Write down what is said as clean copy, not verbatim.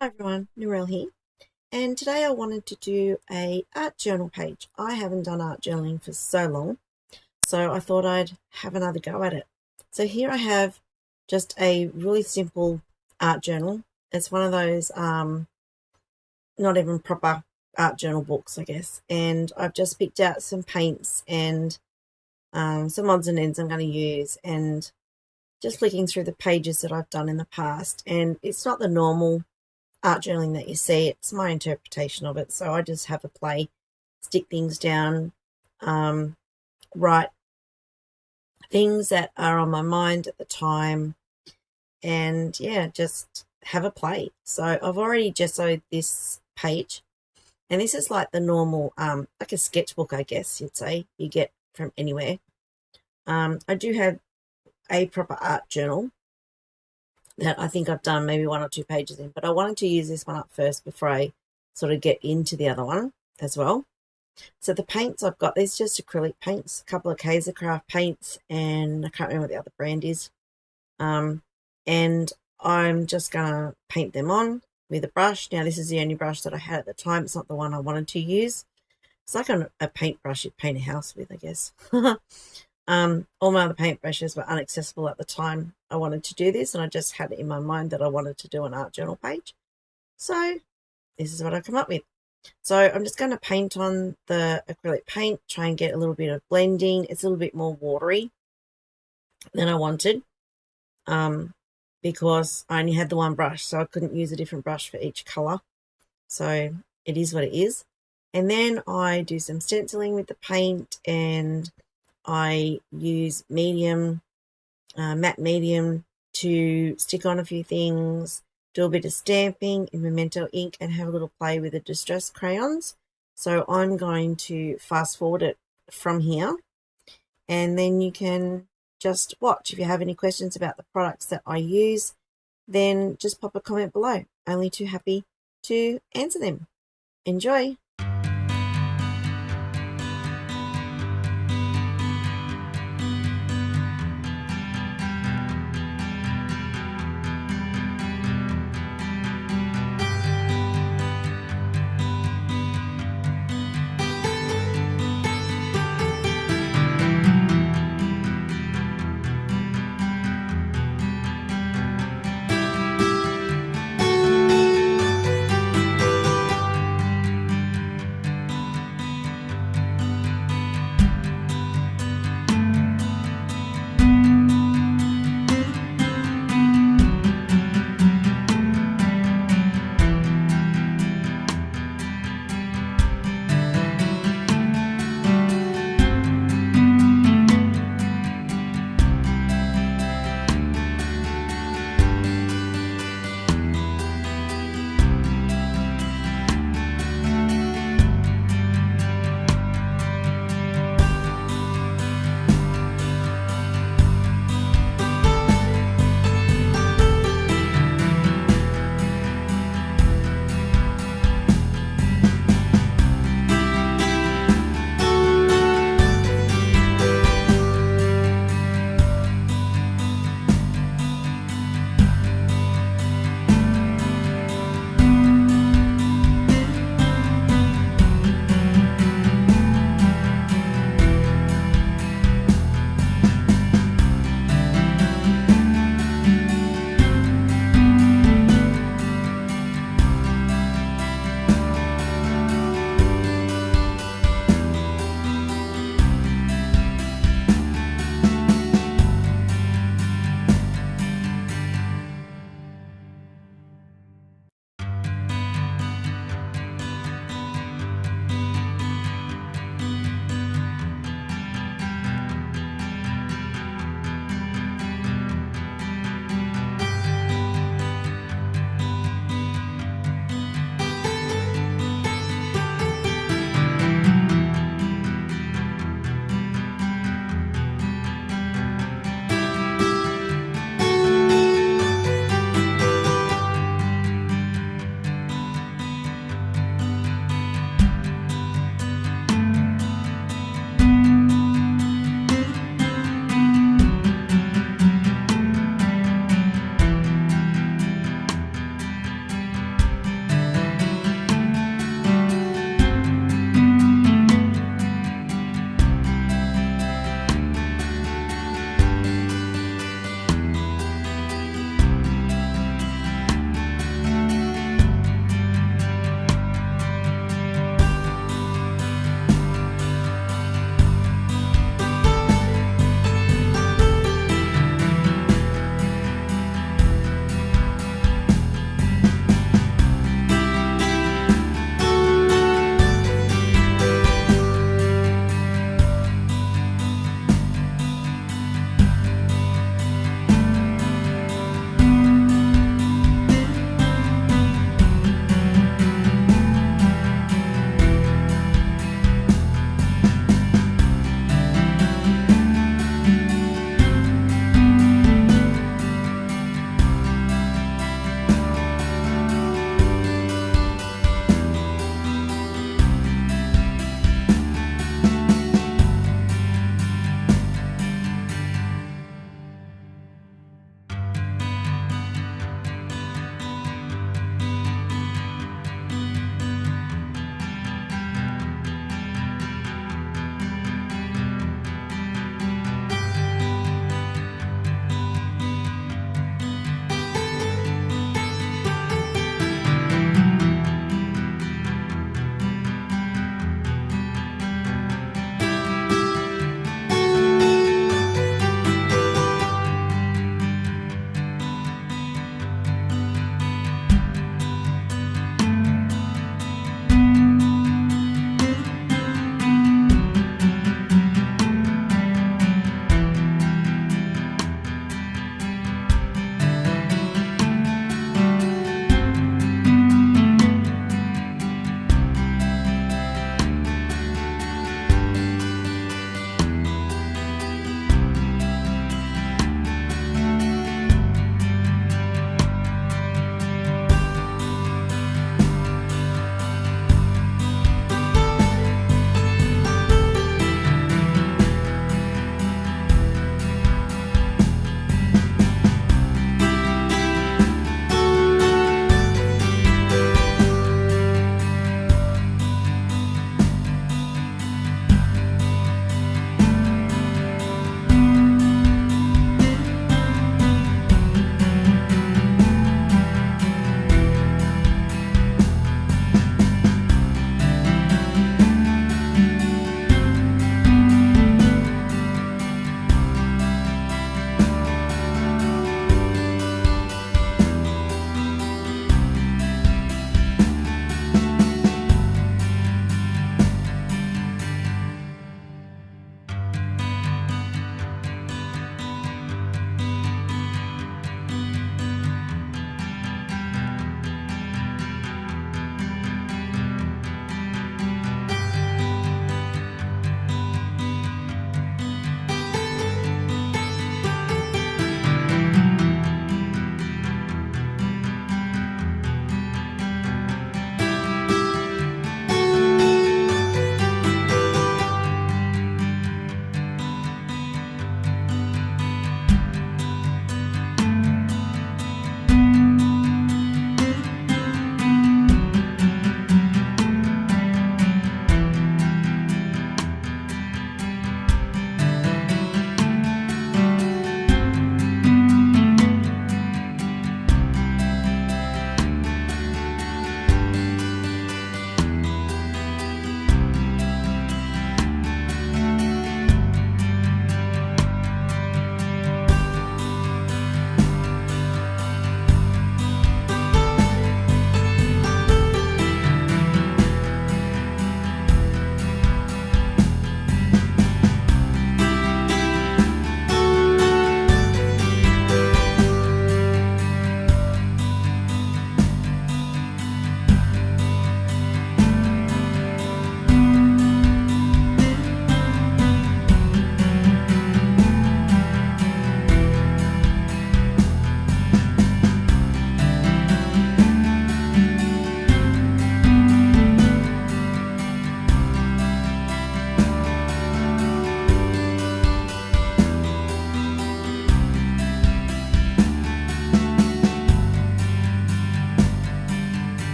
Hi everyone, Narelle here, and today I wanted to do a art journal page. I haven't done art journaling for so long, so I thought I'd have another go at it. So here I have just a really simple art journal. It's one of those not even proper art journal books, I guess, and I've just picked out some paints and some odds and ends I'm going to use, and just flicking through the pages that I've done in the past. And it's not the normal art journaling that you see, it's my interpretation of it. So I just have a play, stick things down, write things that are on my mind at the time, and yeah, just have a play. So I've already gessoed this page, and this is like the normal, like a sketchbook, I guess you'd say, you get from anywhere. I do have a proper art journal that I think I've done maybe one or two pages in, but I wanted to use this one up first before I sort of get into the other one as well. So the paints I've got, these just acrylic paints, a couple of Kaisercraft paints, and I can't remember what the other brand is. And I'm just going to paint them on with a brush. Now, this is the only brush that I had at the time. It's not the one I wanted to use. It's like a paintbrush you'd paint a house with, I guess. All my other paintbrushes were inaccessible at the time I wanted to do this, and I just had it in my mind that I wanted to do an art journal page. So this is what I come up with. So I'm just going to paint on the acrylic paint, try and get a little bit of blending. It's a little bit more watery than I wanted, because I only had the one brush, so I couldn't use a different brush for each colour. So it is what it is. And then I do some stenciling with the paint, and I use medium, matte medium, to stick on a few things, do a bit of stamping in Memento ink, and have a little play with the distress crayons. So I'm going to fast forward it from here, and then you can just watch. If you have any questions about the products that I use, then just pop a comment below. Only too happy to answer them. Enjoy!